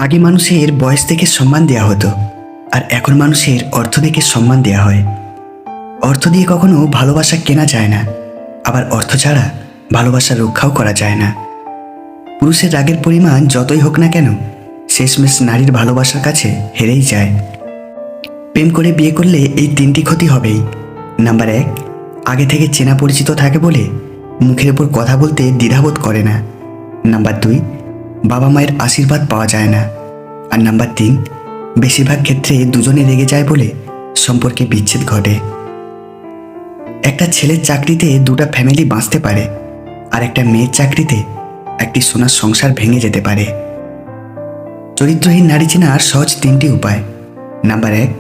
আগে মানুষের বয়স থেকে সম্মান দেওয়া হতো, আর এখন মানুষের অর্থ দেখে সম্মান দেওয়া হয়। অর্থ দিয়ে কখনো ভালোবাসা কেনা যায় না, আবার অর্থ ছাড়া ভালোবাসা রক্ষাও করা যায় না। পুরুষের রাগের পরিমাণ যতই হোক না কেন, শেষমেশ নারীর ভালোবাসার কাছে হেরেই যায়। প্রেম করে বিয়ে করলে এই তিনটি ক্ষতি হবেই। নাম্বার 1, আগে থেকে চেনা পরিচিত থাকে বলে মুখের উপর কথা বলতে দ্বিধাবোধ করে না। নাম্বার 2, বাবা মায়ের আশীর্বাদ পাওয়া যায় না। আর নাম্বার 3, বেশিরভাগ ক্ষেত্রে দুজনে রেগে যায় বলে সম্পর্কে বিচ্ছেদ ঘটে। একটা ছেলের চাকরিতে দুটা ফ্যামিলি বাঁচতে পারে, আর একটা মেয়ের চাকরিতে একটি সোনার সংসার ভেঙে যেতে পারে। চরিত্রহীন নারী চেনার সহজ 3টি উপায়। নাম্বার 1,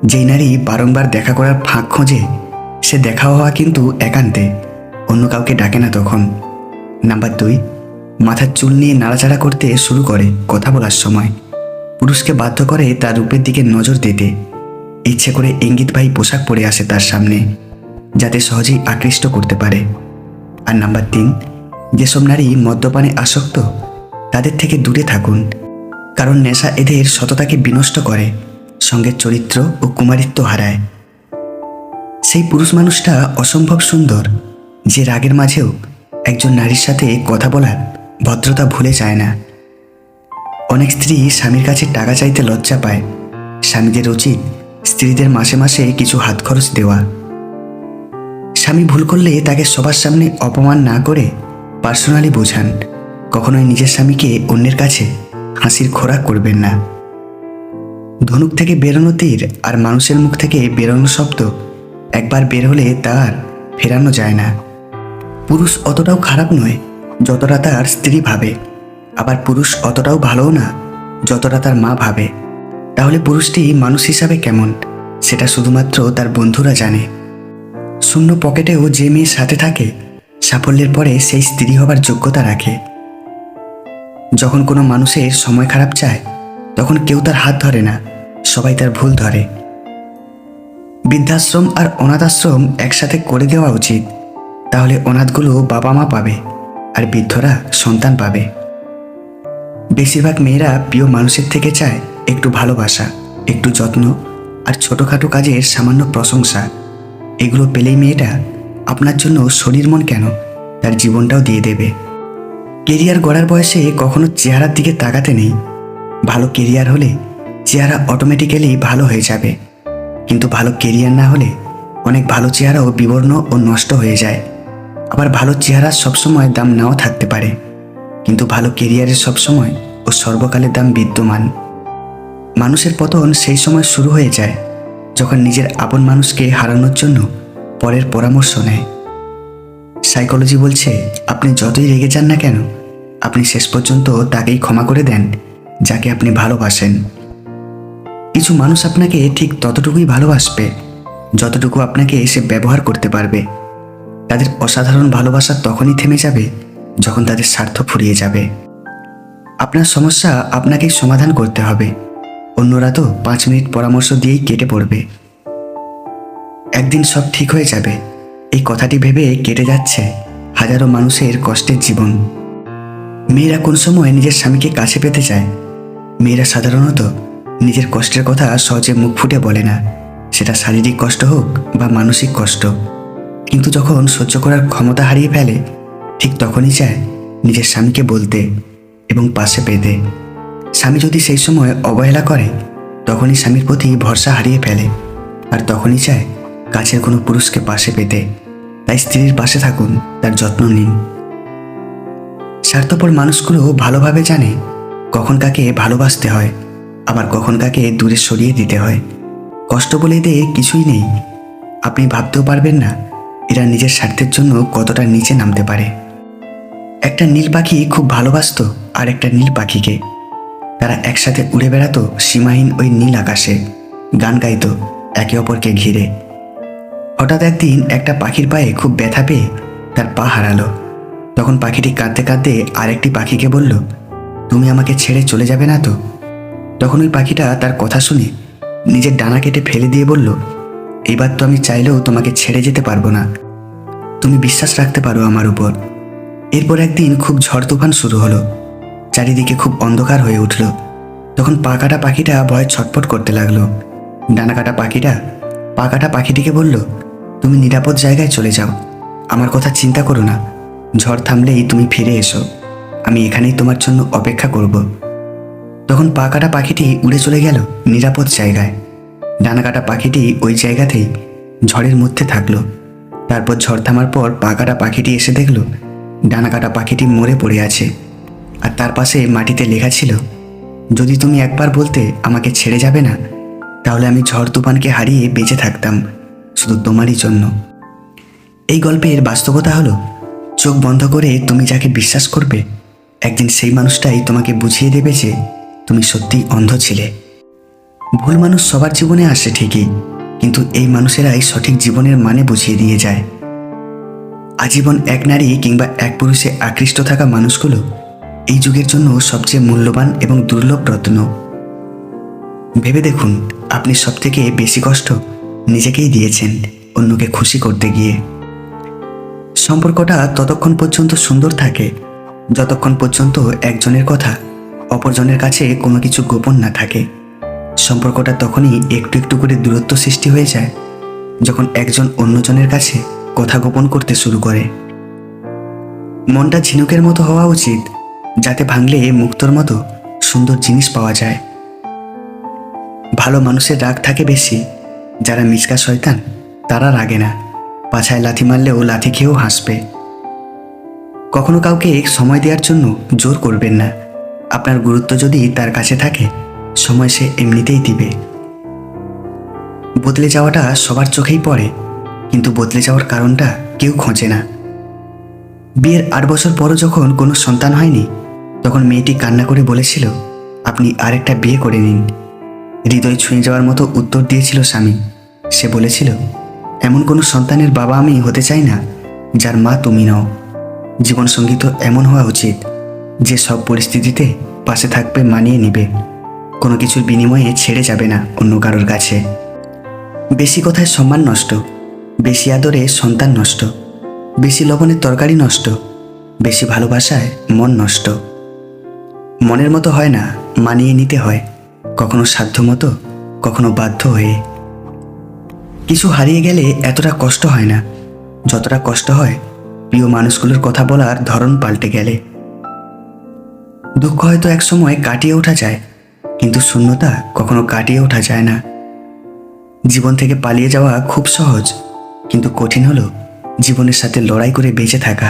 যেই নারী বারংবার দেখা করার ফাঁক খোঁজে, সে দেখা হওয়া কিন্তু একান্তে, অন্য কাউকে ডাকে না তখন। নাম্বার 2, মাথার চুল নিয়ে নাড়াচাড়া করতে শুরু করে কথা বলার সময়, পুরুষকে বাধ্য করে তার রূপের দিকে নজর দিতে, ইচ্ছে করে ইঙ্গিতবাহী পোশাক পরে আসে তার সামনে, যাতে সহজেই আকৃষ্ট করতে পারে। আর নাম্বার 3, যেসব নারী মদ্যপানে আসক্ত, তাদের থেকে দূরে থাকুন, কারণ নেশা এদের সততাকে বিনষ্ট করে, সঙ্গে চরিত্র ও কুমারিত্ব হারায়। সেই পুরুষ মানুষটা অসম্ভব সুন্দর, যে রাগের মাঝেও একজন নারীর সাথে কথা বলার ভদ্রতা ভুলে যায় না। অনেক স্ত্রী স্বামীর কাছে টাকা চাইতে লজ্জা পায়। স্বামীদের উচিত স্ত্রীদের মাসে মাসে কিছু হাত খরচ দেওয়া। স্বামী ভুল করলে তাকে সবার সামনে অপমান না করে পার্সোনালি বোঝান। কখনোই নিজের স্বামীকে অন্যের কাছে হাসির খোরাক করবেন না। ধনুক থেকে বেরোনো তীর আর মানুষের মুখ থেকে বেরোনো শব্দ একবার বের হলে তার ফেরানো যায় না। পুরুষ অতটাও খারাপ নয় যতটা তার স্ত্রী ভাবে, আবার পুরুষ অতটাও ভালোও না যতটা তার মা ভাবে। তাহলে পুরুষটি মানুষ হিসাবে কেমন, সেটা শুধুমাত্র তার বন্ধুরা জানে। শূন্য পকেটেও যে মেয়ের সাথে থাকে, সাফল্যের পরে সেই স্ত্রী হবার যোগ্যতা রাখে। যখন কোনো মানুষের সময় খারাপ যায়, তখন কেউ তার হাত ধরে না, সবাই তার ভুল ধরে। বৃদ্ধাশ্রম আর অনাথ আশ্রম একসাথে করে দেওয়া উচিত, তাহলে অনাথগুলো বাবা মা পাবে, আর বৃদ্ধরা সন্তান পাবে। বেশিরভাগ মেয়েরা প্রিয় মানুষের থেকে চায় একটু ভালোবাসা, একটু যত্ন, আর ছোটোখাটো কাজের সামান্য প্রশংসা। এগুলো পেলেই মেয়েটা আপনার জন্য শরীর মন কেন, তার জীবনটাও দিয়ে দেবে। কেরিয়ার গড়ার বয়সে কখনো চেহারার দিকে তাকাতে নেই। ভালো কেরিয়ার হলে চেহারা অটোমেটিক্যালি ভালো হয়ে যাবে, কিন্তু ভালো কেরিয়ার না হলে অনেক ভালো চেহারাও বিবর্ণ ও নষ্ট হয়ে যায়। আবার ভালো চেহারার সবসময় দাম নাও থাকতে পারে, কিন্তু ভালো কেরিয়ারের সবসময় ও সর্বকালের দাম বিদ্যমান। মানুষের পতন সেই সময় শুরু হয়ে যায় যখন নিজের আপন মানুষকে হারানোর জন্য পরের পরামর্শ নেয়। সাইকোলজি বলছে, আপনি যতই রেগে যান না কেন, আপনি শেষ পর্যন্ত তাকেই ক্ষমা করে দেন যাকে আপনি ভালোবাসেন। কিছু মানুষ আপনাকে ঠিক ততটুকুই ভালোবাসবে যতটুকু আপনাকে সে ব্যবহার করতে পারবে। তাদের অসাধারণ ভালোবাসা তখনই থেমে যাবে যখন তাদের স্বার্থ ফুরিয়ে যাবে। আপনার সমস্যা আপনাকেই সমাধান করতে হবে, অন্যরা তো 5 মিনিট পরামর্শ দিয়েই কেটে পড়বে। একদিন সব ঠিক হয়ে যাবে, এই কথাটি ভেবে কেটে যাচ্ছে হাজারো মানুষের কষ্টের জীবন। মেয়েরা কোন সময় নিজের স্বামীকে কাছে পেতে চায়? মেয়েরা সাধারণত নিজের কষ্টের কথা সহজে মুখ ফুটে বলে না, সেটা শারীরিক কষ্ট হোক বা মানসিক কষ্ট। কিন্তু যখন সহ্য করার ক্ষমতা হারিয়ে ফেলে, ঠিক তখনই চায় নিজের স্বামীকে বলতে এবং পাশে পেতে। স্বামী যদি সেই সময় অবহেলা করে, তখনই স্বামীর প্রতি ভরসা হারিয়ে ফেলে, আর তখনই চায় কাছের কোনো পুরুষকে পাশে পেতে। তাই স্ত্রীর পাশে থাকুন, তার যত্ন নিন। স্বার্থপর মানুষগুলো ভালোভাবে জানে কখন কাকে ভালোবাসতে হয়, আবার কখন কাকে দূরে সরিয়ে দিতে হয়। কষ্ট বলে এতে কিছুই নেই। আপনি ভাবতেও পারবেন না এরা নিজের স্বার্থের জন্য কতটা নিচে নামতে পারে। একটা নীল পাখি খুব ভালোবাসতো আর একটা নীল পাখিকে। তারা একসাথে উড়ে বেড়াতো সীমাহীন ওই নীল আকাশে, গান গাইতো একে অপরকে ঘিরে। হঠাৎ একদিন একটা পাখির পায়ে খুব ব্যথা পেয়ে তার পা হারালো। তখন পাখিটি কাঁদতে কাঁদতে আরেকটি পাখিকে বলল, তুমি আমাকে ছেড়ে চলে যাবে না তো? তখন ওই পাখিটা তার কথা শুনে নিজের ডানা কেটে ফেলে দিয়ে বলল, এইবার তো আমি চাইলেও তোমাকে ছেড়ে যেতে পারবো না, তুমি বিশ্বাস রাখতে পারো আমার উপর। এরপর একদিন খুব ঝড় তুফান শুরু হলো, চারিদিকে খুব অন্ধকার হয়ে উঠল। তখন পা কাটা পাখিটা ভয়ে ছটফট করতে লাগলো। ডানা কাটা পাখিটা পা কাটা পাখিটিকে বলল, তুমি নিরাপদ জায়গায় চলে যাও, আমার কথা চিন্তা করো না, ঝড় থামলেই তুমি ফিরে এসো, আমি এখানেই তোমার জন্য অপেক্ষা করব। তখন পা কাটা পাখিটি উড়ে চলে গেল নিরাপদ জায়গায়। ডানা কাটা পাখিটি ওই জায়গাতেই ঝড়ের মধ্যে থাকলো। তারপর ঝড় থামার পর পা কাটা পাখিটি এসে দেখল ডানা কাটা পাখিটি মরে পড়ে আছে, আর তার পাশে মাটিতে লেখা ছিল, যদি তুমি একবার বলতে আমাকে ছেড়ে যাবে না, তাহলে আমি ঝড় তুফানকে হারিয়ে বেঁচে থাকতাম শুধু তোমারই জন্য। এই গল্পের বাস্তবতা হলো, চোখ বন্ধ করে তুমি যাকে বিশ্বাস করবে, একদিন সেই মানুষটাই তোমাকে বুঝিয়ে দেবে যে তুমি সত্যিই অন্ধ ছিলে। ভুল মানুষ সবার জীবনে আসে ঠিকই, কিন্তু এই মানুষেরাই সঠিক জীবনের মানে বুঝিয়ে দিয়ে যায়। আজীবন এক নারী কিংবা এক পুরুষে আকৃষ্ট থাকা মানুষগুলো এই যুগের জন্য সবচেয়ে মূল্যবান এবং দুর্লভ রত্ন। ভেবে দেখুন, আপনি সবথেকে বেশি কষ্ট নিজেকেই দিয়েছেন অন্যকে খুশি করতে গিয়ে। সম্পর্কটা ততক্ষণ পর্যন্ত সুন্দর থাকে যতক্ষণ পর্যন্ত একজনের কথা অপরজনের কাছে কোনো কিছু গোপন না থাকে। সম্পর্কটা তখনই একটু একটু করে দূরত্ব সৃষ্টি হয়ে যায় যখন একজন অন্যজনের কাছে কথা গোপন করতে শুরু করে। মনটা ঝিনুকের মতো হওয়া উচিত, যাতে ভাঙলে মুক্তোর মতো সুন্দর জিনিস পাওয়া যায়। ভালো মানুষের রাগ থাকে বেশি, যারা মিচকা শয়তান তারা রাগে না, পাছায় লাথি মারলেও লাথি খেয়েও হাসবে। কখনো কাউকে সময় দেওয়ার জন্য জোর করবেন না, আপনার গুরুত্ব যদি তার কাছে থাকে সময় সে এমনিতেই দিবে। বদলে যাওয়াটা সবার চোখেই পড়ে, কিন্তু বদলে যাওয়ার কারণটা কেউ খোঁজে না। বিয়ের 8 বছর পরও যখন কোনো সন্তান হয়নি, তখন মেয়েটি কান্না করে বলেছিল, আপনি আরেকটা বিয়ে করে নিন। হৃদয় ছুঁয়ে যাওয়ার মতো উত্তর দিয়েছিল স্বামী। সে বলেছিল, এমন কোনো সন্তানের বাবা আমি হতে চাই না যার মা তুমি নও। জীবনসঙ্গী তো এমন হওয়া উচিত যে সব পরিস্থিতিতে পাশে থাকবে, মানিয়ে নিবে, কোনো কিছুর বিনিময়ে ছেড়ে যাবে না অন্য কারোর কাছে। বেশি কথায় সম্মান নষ্ট, বেশি আদরে সন্তান নষ্ট, বেশি লবণের তরকারি নষ্ট, বেশি ভালোবাসায় মন নষ্ট। মনের মতো হয় না, মানিয়ে নিতে হয়, কখনো সাধ্য মতো, কখনো বাধ্য হয়ে। কিছু হারিয়ে গেলে এতটা কষ্ট হয় না যতটা কষ্ট হয় প্রিয় মানুষগুলোর কথা বলার ধরন পাল্টে গেলে। দুঃখ হয়তো একসময় কাটিয়ে ওঠা যায়, কিন্তু শূন্যতা কখনো কাটিয়ে ওঠা যায় না। জীবন থেকে পালিয়ে যাওয়া খুব সহজ, কিন্তু কঠিন হলো জীবনের সাথে লড়াই করে বেঁচে থাকা।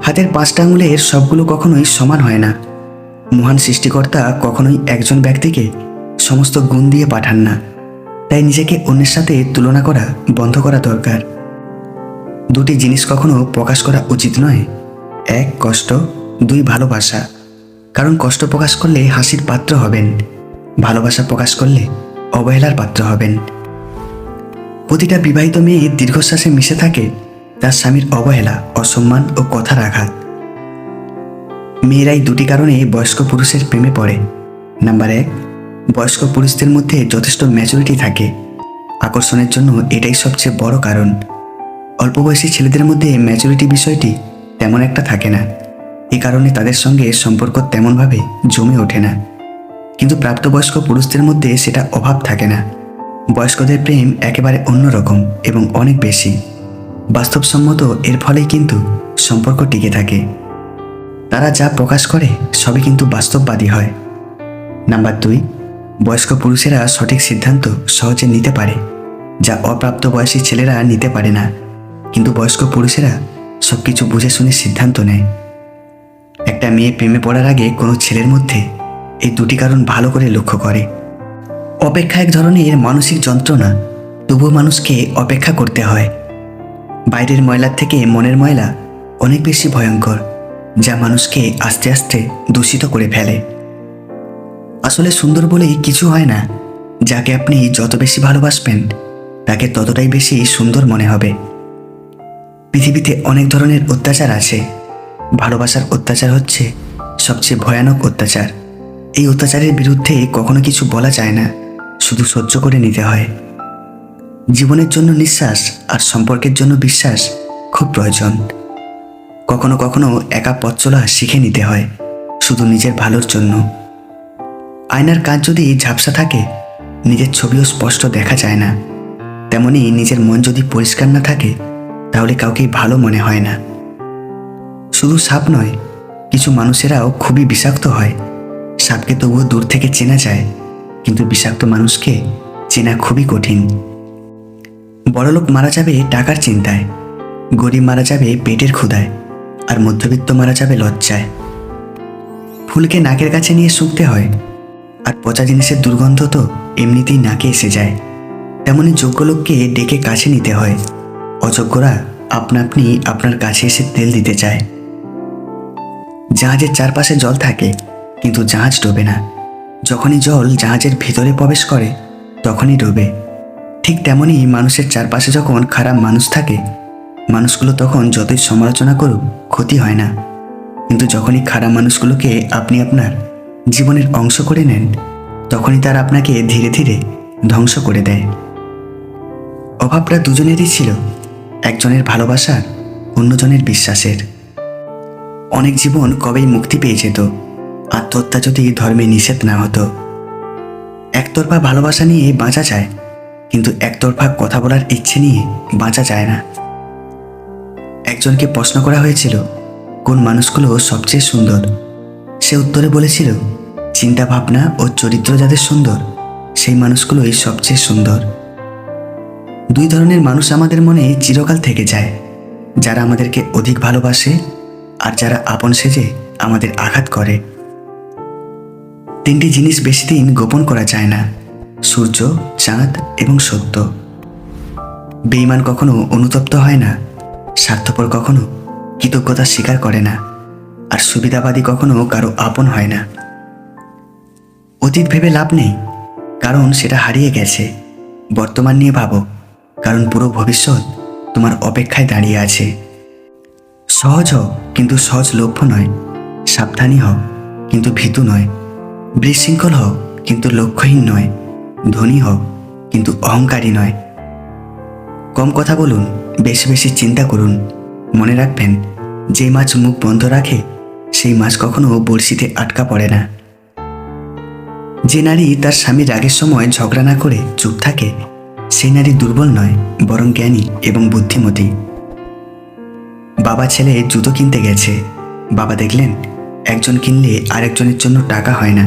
হাতের 5টা আঙুলের সবগুলো কখনোই সমান হয় না। মহান সৃষ্টিকর্তা কখনোই একজন ব্যক্তিকে সমস্ত গুণ দিয়ে পাঠান না, তাই নিজেকে অন্যের সাথে তুলনা করা বন্ধ করা দরকার। 2টি জিনিস কখনো প্রকাশ করা উচিত নয়, 1 কষ্ট, 2 ভালোবাসা। কারণ কষ্ট প্রকাশ করলে হাসির পাত্র হবেন, ভালোবাসা প্রকাশ করলে অবহেলার পাত্র হবেন। প্রতিটা বিবাহিত মেয়ে দীর্ঘশ্বাসে মিশে থাকে তার স্বামীর অবহেলা, অসম্মান ও কথার আঘাত। মেয়েরাই 2টি কারণে বয়স্ক পুরুষের প্রেমে পড়ে। নাম্বার 1, বয়স্ক পুরুষদের মধ্যে যথেষ্ট ম্যাচুরিটি থাকে। আকর্ষণের জন্য এটাই সবচেয়ে বড় কারণ। অল্প বয়সী ছেলেদের মধ্যে ম্যাচুরিটি বিষয়টি তেমন একটা থাকে না, এই কারণে তাদের সঙ্গে সম্পর্ক তেমনভাবে জমে ওঠে না। কিন্তু প্রাপ্তবয়স্ক পুরুষদের মধ্যে সেটা অভাব থাকে না। বয়স্কদের প্রেম একেবারে অন্যরকম এবং অনেক বেশি বাস্তবসম্মত, এর ফলেই কিন্তু সম্পর্ক টিকে থাকে। তারা যা প্রকাশ করে সবই কিন্তু বাস্তববাদী হয়। নাম্বার 2, বয়স্ক পুরুষেরা সঠিক সিদ্ধান্ত সহজে নিতে পারে, যা অপ্রাপ্তবয়সী ছেলেরা নিতে পারে না। কিন্তু বয়স্ক পুরুষেরা সব কিছু বুঝে শুনে সিদ্ধান্ত নেয়। একটা মেয়ে প্রেমে পড়ার আগে কোনো ছেলের মধ্যে এই 2টি কারণ ভালো করে লক্ষ্য করে। অপেক্ষা এক ধরনের মানসিক যন্ত্রণা, তবুও মানুষকে অপেক্ষা করতে হয়। বাইরের ময়লার থেকে মনের ময়লা অনেক বেশি ভয়ঙ্কর, যা মানুষকে আস্তে আস্তে দূষিত করে ফেলে। আসলে সুন্দর বলেই কিছু হয় না, যাকে আপনি যত বেশি ভালোবাসবেন তাকে ততটাই বেশি সুন্দর মনে হবে। পৃথিবীতে অনেক ধরনের অত্যাচার আছে, ভালোবাসার অত্যাচার হচ্ছে সবচেয়ে ভয়ানক অত্যাচার। এই অত্যাচারের বিরুদ্ধে কখনো কিছু বলা যায় না, শুধু সহ্য করে নিতে হয়। জীবনের জন্য নিঃশ্বাস আর সম্পর্কের জন্য বিশ্বাস খুব প্রয়োজন। কখনো কখনো একা পথ চলা শিখে নিতে হয়, শুধু নিজের ভালোর জন্য। আয়নার কাঁচ যদি ঝাপসা থাকে নিজের ছবিও স্পষ্ট দেখা যায় না, তেমনি নিজের মন যদি পরিষ্কার না থাকে তাহলে কাউকেই ভালো মনে হয় না। শুধু সাপ নয়, কিছু মানুষেরাও খুবই বিষাক্ত হয়। সাপকে তবুও দূর থেকে চেনা যায়, কিন্তু বিষাক্ত মানুষকে চেনা খুবই কঠিন। বড়লোক মারা যাবে টাকার চিন্তায়, গরিব মারা যাবে পেটের ক্ষুধায়, আর মধ্যবিত্ত মারা যাবে লজ্জায়। ফুলকে নাকের কাছে নিয়ে শুকতে হয়, আর পচা জিনিসের দুর্গন্ধ তো এমনিতেই নাকে এসে যায়। তেমনি যোগ্য লোককে ডেকে কাছে নিতে হয়, অযোগ্যরা আপনা আপনি আপনার কাছে এসে তেল দিতে চায়। জাহাজের চারপাশে জল থাকে, কিন্তু জাহাজ ডোবে না। যখনই জল জাহাজের ভিতরে প্রবেশ করে তখনই ডোবে। ঠিক তেমনই মানুষের চারপাশে যখন খারাপ মানুষ থাকে, মানুষগুলো তখন যতই সমালোচনা করুক ক্ষতি হয় না, কিন্তু যখনই খারাপ মানুষগুলোকে আপনি আপনার জীবনের অংশ করে নেন, তখনই তারা আপনাকে ধীরে ধীরে ধ্বংস করে দেয়। অভাবটা দুজনেরই ছিল, একজনের ভালোবাসার, অন্যজনের বিশ্বাসের। অনেক জীবন কবেই মুক্তি পেয়ে যেত আত্মহত্যা যদি ধর্মে নিষেধ না হতো। একতরফা ভালোবাসা নিয়ে বাঁচা যায়, কিন্তু একতরফা কথা বলার ইচ্ছে নিয়ে বাঁচা যায় না। একজনকে প্রশ্ন করা হয়েছিল কোন মানুষগুলো সবচেয়ে সুন্দর। সে উত্তরে বলেছিল, চিন্তা ভাবনা ও চরিত্র যাদের সুন্দর সেই মানুষগুলোই সবচেয়ে সুন্দর। দুই ধরনের মানুষ আমাদের মনে চিরকাল থেকে যায়, যারা আমাদেরকে অধিক ভালোবাসে আর যারা আপন সেজে আমাদের আঘাত করে। তিনটি জিনিস বেশি দিন গোপন করা যায় না, সূর্য, চাঁদ এবং সত্য। বেঈমান কখনো অনুতপ্ত হয় না, স্বার্থপর কখনো কৃতজ্ঞতা স্বীকার করে না, আর সুবিধাবাদী কখনো কারো আপন হয় না। অতীত ভেবে লাভ নেই, কারণ সেটা হারিয়ে গেছে। বর্তমান নিয়ে ভাবো, কারণ পুরো ভবিষ্যৎ তোমার অপেক্ষায় দাঁড়িয়ে আছে। সহজ হও, কিন্তু সহজলভ্য নয়। সাবধানী হও, কিন্তু ভীতু নয়। বিশৃঙ্খল হও, কিন্তু লক্ষ্যহীন নয়। ধনী হও, কিন্তু অহংকারী নয়। কম কথা বলুন, বেশি বেশি চিন্তা করুন। মনে রাখবেন, যে মাছ মুখ বন্ধ রাখে সেই মাছ কখনো বড়শিতে আটকা পড়ে না। যে নারী তার স্বামীর রাগের সময় ঝগড়া না করে চুপ থাকে, সেই নারী দুর্বল নয়, বরং জ্ঞানী এবং বুদ্ধিমতী। বাবা ছেলে জুতো কিনতে গেছে। বাবা দেখলেন একজন কিনলে আরেকজনের জন্য টাকা হয় না।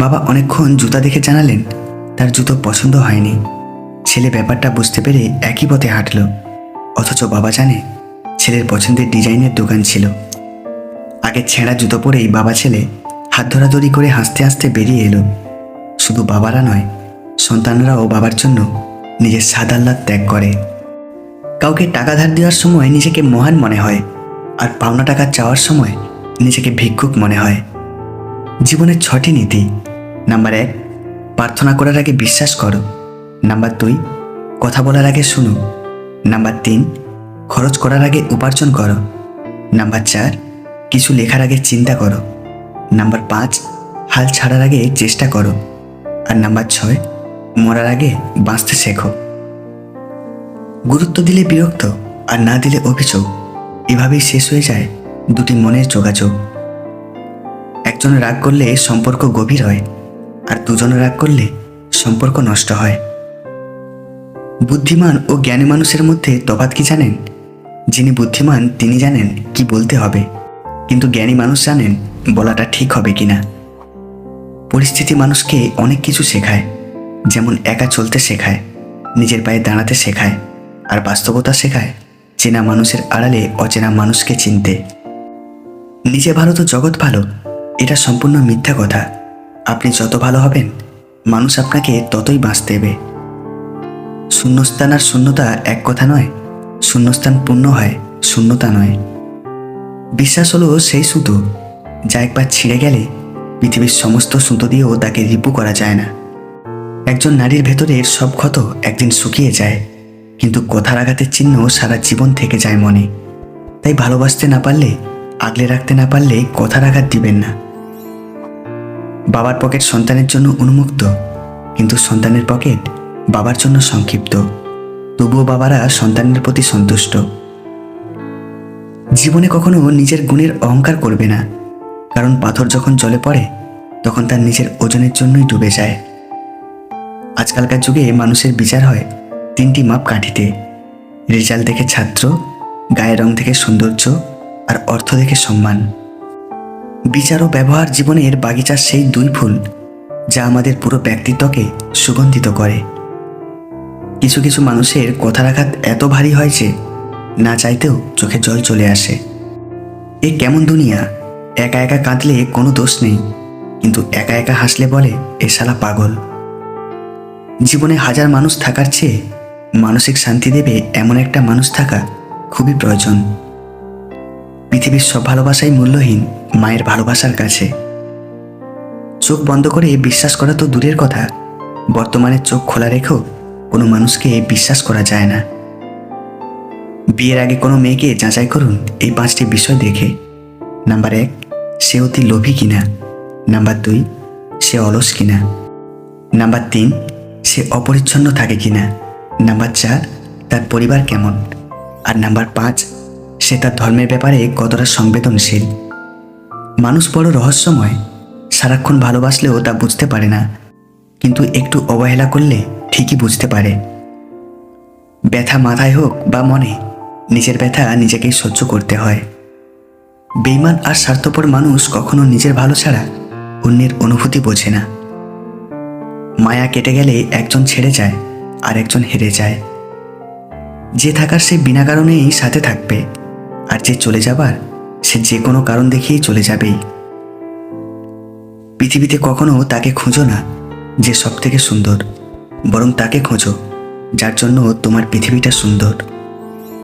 বাবা অনেকক্ষণ জুতা দেখে জানালেন তার জুতো পছন্দ হয়নি। ছেলে ব্যাপারটা বুঝতে পেরে একই পথে হাঁটল, অথচ বাবা জানে ছেলের পছন্দের ডিজাইনের দোকান ছিল। আগে ছেঁড়া জুতো পরেই বাবা ছেলে হাত ধরাধরি করে হাসতে হাসতে বেরিয়ে এলো। শুধু বাবারা নয়, সন্তানরাও বাবার জন্য নিজের স্বাদ আহ্লাদ ত্যাগ করে। কাউকে টাকা ধার দেওয়ার সময় নিজেকে মহান মনে হয়, আর পাওনা টাকা চাওয়ার সময় নিজেকে ভিক্ষুক মনে হয়। জীবনের 6টি নীতি। নাম্বার 1, প্রার্থনা করার আগে বিশ্বাস করো। নাম্বার 2, কথা বলার আগে শুনো। নাম্বার 3, খরচ করার আগে উপার্জন করো। নাম্বার 4, কিছু লেখার আগে চিন্তা করো। নাম্বার 5, হাল ছাড়ার আগে চেষ্টা করো। আর নাম্বার 6, মরার আগে বাঁচতে শেখো। গুরুত্ব দিলে বিরক্ত, আর না দিলে অভিযোগ, এভাবেই শেষ হয়ে যায় দুটি মনের যোগাযোগ। একজন রাগ করলে সম্পর্ক গভীর হয়, আর দুজন রাগ করলে সম্পর্ক নষ্ট হয়। বুদ্ধিমান ও জ্ঞানী মানুষের মধ্যে তফাৎ কি জানেন? যিনি বুদ্ধিমান তিনি জানেন কি বলতে হবে, কিন্তু জ্ঞানী মানুষ জানেন বলাটা ঠিক হবে কিনা। পরিস্থিতি মানুষকে অনেক কিছু শেখায়, যেমন একা চলতে শেখায়, নিজের পায়ে দাঁড়াতে শেখায়, আর বাস্তবতা শেখায় চেনা মানুষের আড়ালে অচেনা মানুষকে চিনতে। নিজে ভালো তো জগৎ ভালো, এটা সম্পূর্ণ মিথ্যা কথা। আপনি যত ভালো হবেন মানুষ আপনাকে ততই বাঁচতে দেবে। শূন্যস্থান আর শূন্যতা এক কথা নয়, শূন্যস্থান পূর্ণ হয়, শূন্যতা নয়। বিশ্বাস হলো সেই সুতো যা একবার ছিঁড়ে গেলে পৃথিবীর সমস্ত সুতো দিয়েও তাকে রিপু করা যায় না। একজন নারীর ভেতরের সব ক্ষত একদিন শুকিয়ে যায়, কিন্তু কথার আঘাতের চিহ্ন সারা জীবন থেকে যায় মনে। তাই ভালোবাসতে না পারলে, আগলে রাখতে না পারলে কথার আঘাত দিবেন না। বাবার পকেট সন্তানের জন্য উন্মুক্ত, কিন্তু সন্তানের পকেট বাবার জন্য সংক্ষিপ্ত। তবুও বাবারা সন্তানের প্রতি সন্তুষ্ট। জীবনে কখনো নিজের গুণের অহংকার করবে না, কারণ পাথর যখন জলে পড়ে তখন তার নিজের ওজনের জন্যই ডুবে যায়। আজকালকার যুগে মানুষের বিচার হয় 3টি মাপকাঠিতে: রেজাল্ট দেখে ছাত্র, গায়ের রং থেকে সৌন্দর্য, আর অর্থ দেখে সম্মান। বিচার ও ব্যবহার জীবনের বাগিচার সেই 2 ফুল যা আমাদের পুরো ব্যক্তিত্বকে সুগন্ধিত করে। কিছু কিছু মানুষের কথার আঘাত এত ভারী হয় যে না চাইতেও চোখে জল চলে আসে। এ কেমন দুনিয়া, একা একা কাঁদলে কোনো দোষ নেই, কিন্তু একা একা হাসলে বলে এ শালা পাগল। জীবনে হাজার মানুষ থাকার চেয়ে মানসিক শান্তি দেবে এমন একটা মানুষ থাকা খুবই প্রয়োজন। পৃথিবীর সব ভালোবাসাই মূল্যহীন মায়ের ভালোবাসার কাছে। চোখ বন্ধ করে বিশ্বাস করা তো দূরের কথা, বর্তমানে চোখ খোলা রেখেও কোনো মানুষকে বিশ্বাস করা যায় না। বিয়ের আগে কোনো মেয়েকে যাচাই করুন এই 5টি বিষয় দেখে। নাম্বার 1, সে অতি লোভী কিনা। নাম্বার 2, সে অলস কিনা। নাম্বার 3, সে অপরিচ্ছন্ন থাকে কিনা। নাম্বার 4, তার পরিবার কেমন। আর নাম্বার 5, সে তার ধর্মের ব্যাপারে কতটা সংবেদনশীল। মানুষ বড় রহস্যময়, সারাক্ষণ ভালোবাসলেও তা বুঝতে পারে না, কিন্তু একটু অবহেলা করলে ঠিকই বুঝতে পারে। ব্যথা মাথায় হোক বা মনে, নিজের ব্যথা নিজেকেই সহ্য করতে হয়। বেঈমান আর স্বার্থপর মানুষ কখনো নিজের ভালো ছাড়া অন্যের অনুভূতি বোঝে না। মায়া কেটে গেলে একজন ছেড়ে যায় আর একজন হেরে যায়। যে থাকার সে বিনা কারণেই সাথে থাকবে, আর যে চলে যাবার সে যে কোনো কারণ দেখিয়েই চলে যাবেই। পৃথিবীতে কখনো তাকে খুঁজো না যে সব থেকে সুন্দর, বরং তাকে খোঁজো যার জন্য তোমার পৃথিবীটা সুন্দর।